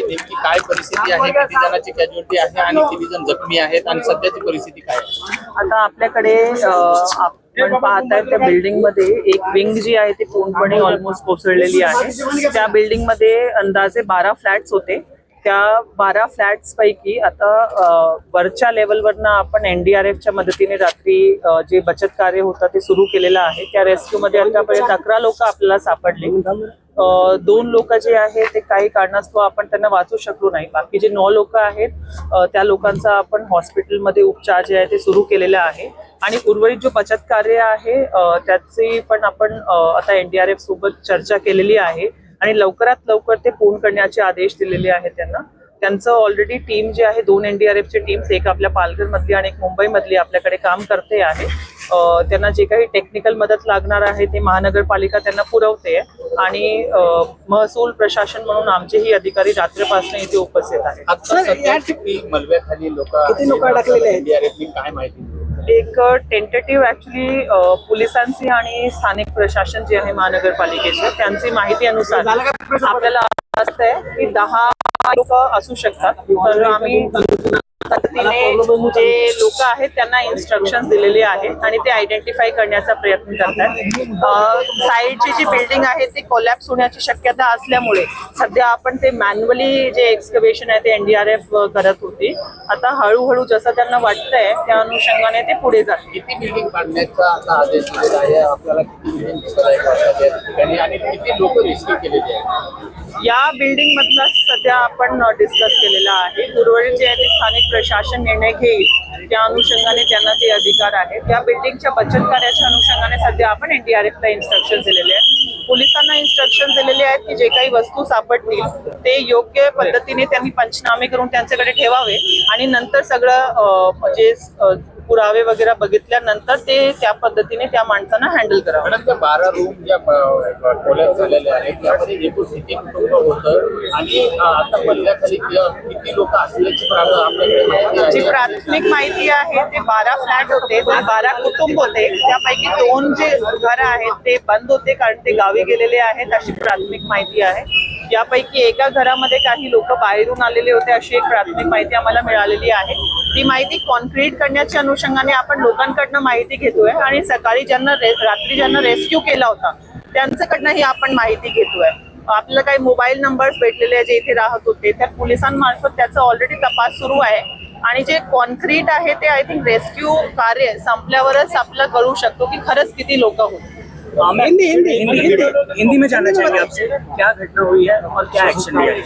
की नेमकी काय परिस्थिती आहे, किती जणांची कॅज्युअलिटी आहे आणि किती जण जखमी आहेत आणि सध्याची परिस्थिती काय आहे? आता आपल्याकडे आपण पाहताय त्या बिल्डिंग मध्ये एक विंग जी आहे ती पूर्णपणे ऑलमोस्ट कोसळलेली आहे। त्या बिल्डिंग मध्ये अंदाजे 12 फ्लॅट्स होते। त्या 12 फ्लॅट्स पैकी आता वरच्या लेवलवरनं आपण NDRFच्या मदतीने रात्री जे बचत कार्य होतं ते सुरू केलेलं आहे। त्या रेस्क्यू मध्ये आतापर्यंत 11 लोक आपल्याला सापडले। 2 लोक जे आहेत ते काही कारणास्तव आपण त्यांना वाचू शकलो नाही। बाकी जे 9 लोक आहेत त्या लोकांचा आपण हॉस्पिटलमध्ये उपचार जे आहे ते सुरू केलेले आहे आणि उर्वरित जो बचत कार्य आहे त्याची पण आपण आता NDRF सोबत चर्चा केलेली आहे आणि लवकरात लवकर ते पूर्ण करण्याचे आदेश दिलेले आहेत त्यांना। त्यांचं ऑलरेडी टीम जी आहे 2 NDRFची टीम्स, एक आपल्या पालघर मधली आणि एक मुंबई मधली आपल्याकडे काम करते आहे। त्यांना जे काही टेक्निकल मदत लागणार आहे ते महानगरपालिका त्यांना पुरवते आणि महसूल प्रशासन म्हणून आमचेही अधिकारी रात्रपासून इथे उपस्थित आहेत। आता सध्या किती मलब्याखाली किती लोक अडकलेले आहेत NDRFनी काय माहिती? एक टेंटेटिव्ह ऍक्च्युली पोलिसांची आणि स्थानिक प्रशासन जे आहे महानगरपालिकेचे त्यांची माहिती अनुसार आपल्याला असं आहे की 10 लोक असू शकतात। तर आम्ही जे लोक आहेत त्यांना इन्स्ट्रक्शन दिलेले आहेत आणि ते आयडेंटिफाय करण्याचा प्रयत्न करतात। साईडची जी बिल्डिंग आहे ती कोलॅप्स होण्याची शक्यता असल्यामुळे सध्या आपण ते मॅन्युअली जे एक्सकव्हेशन आहे ते NDRF करत होती। आता हळूहळू जसं त्यांना वाटतंय त्या अनुषंगाने ते पुढे जातील। किती बिल्डिंग पाडण्याचा आता आदेश दिलेला आहे आपल्याला? किती बिल्डिंग आणि किती लोक रेस्क्यू केलेले आहेत? या बिल्डिंग मधला सध्या आपण डिस्कस केलेला आहे। उर्वरित जे आहे ते स्थानिक प्रशासन निर्णय घेईल त्या अनुषंगाने त्यांना ते अधिकार आहे। त्या बिल्डिंगच्या बचत कार्याच्या अनुषंगाने सध्या आपण NDRFला इन्स्ट्रक्शन दिलेले आहेत। पोलिसांना इन्स्ट्रक्शन दिलेले आहेत की जे काही वस्तू सापडतील ते योग्य पद्धतीने त्यांनी पंचनामे करून त्यांच्याकडे ठेवावे आणि नंतर सगळं म्हणजे पुरावे वगैरे बघितल्यानंतर ते त्या पद्धतीने त्या माणसांना हँडल करावं। मॅडम, त्या 12 रूम ज्या कोलॅप्स झालेल्या आहेत त्यामध्ये एकूण किती कुटुंब होतं आणि आता मलब्याखाली किती लोक असल्याची आपल्याकडे माहिती आहे? जी प्राथमिक माहिती आहे ते 12 फ्लॅट होते, 12 कुटुंब होते। त्यापैकी 2 जे घर आहेत ते बंद होते कारण ते गावी गेलेले आहेत अशी प्राथमिक माहिती आहे। यापैकी एका घरामध्ये काही लोक बाहेरून आलेले होते अशी एक प्राथमिक माहिती आम्हाला मिळालेली आहे। ती माहिती कॉन्क्रीट करण्याच्या अनुषंगाने आपण लोकांकडनं माहिती घेतोय आणि सकाळी रात्री ज्यांना रेस्क्यू केला होता त्यांच्याकडनं ही आपण माहिती घेतोय। आपल्याला काही मोबाईल नंबर्स भेटलेले जे इथे राहत होते त्या पोलिसांमार्फत त्याचा ऑलरेडी तपास सुरू आहे आणि जे कॉन्क्रीट आहे ते आय थिंक रेस्क्यू कार्य संपल्यावरच आपल्याला कळू शकतो की खरंच किती लोक होते। हिंदी में जानना चाहेंगे आपसे क्या घटना हुई है और क्या एक्शन लिया है?